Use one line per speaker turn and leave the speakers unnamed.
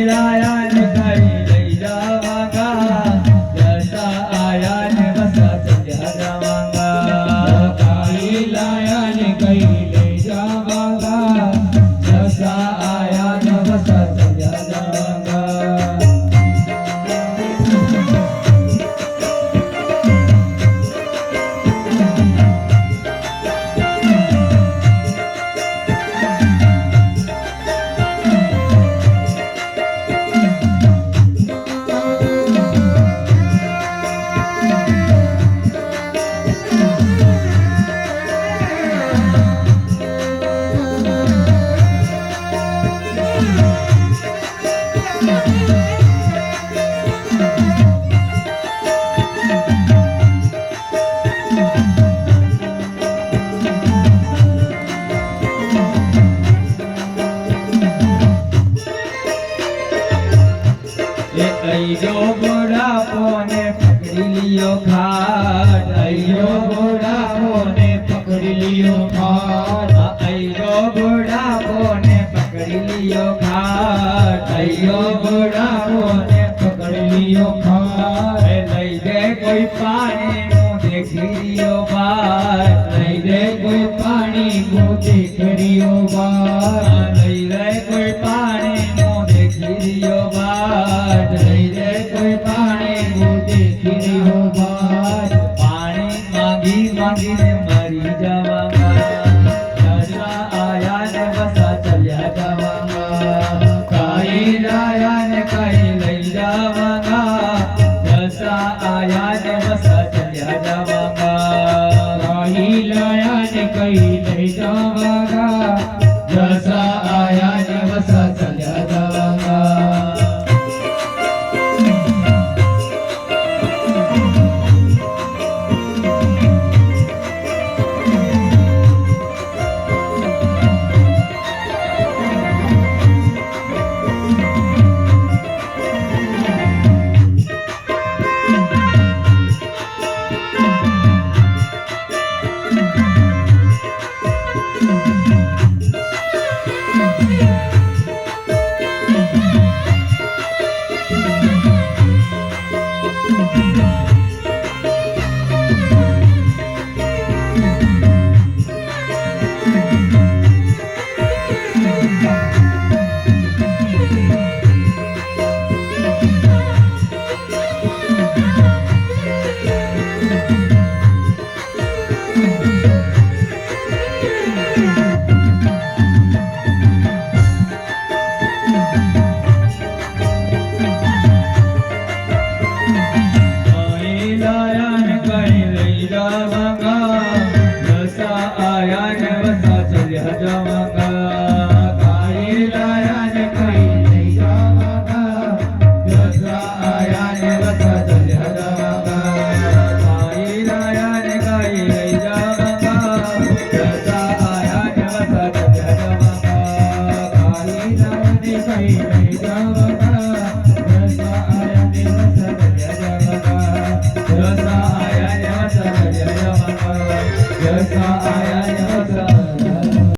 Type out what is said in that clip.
લાયા ને કઈ લઈ જવાંગા જસા આયા ને વસા ચલ્યા જવાંગા
કાઈ લાયા ને કઈ લઈ જવાંગા
જસા આયા ને વસા ચલ્યા જવાંગા अयो बुढ़ापो ने पकड़ी लियो घाट
अयो बुढ़ापो ने पकड़ी लियो घाट
अयो बुढ़ापो ने पकड़ी लियो घाट
अयो बुढ़ापो ने पकड़ी लियो घाट
लई दे कोई पानी मुँह देखी लियो बात
लई दे कोई पानी मुँह देख लियो बात
लई दे कोई पानी मुँह देखी लियो बात
लई दे कोई पानी मुँह देख लियो बात
पानी मांगी मांगी ने मरी जावांगा जसा आया ने वसा चल्या जावांगा
काई लाया ने कई
लई जावांगा जसा आया ने वसा चल्या जावांगा
काई लाया ने कई लई जावांगा जसा आया ने वसा चल्या जावांगा
कई लाया ने कई लई जावांगा जसा आया ने वसा चल्या जावांगा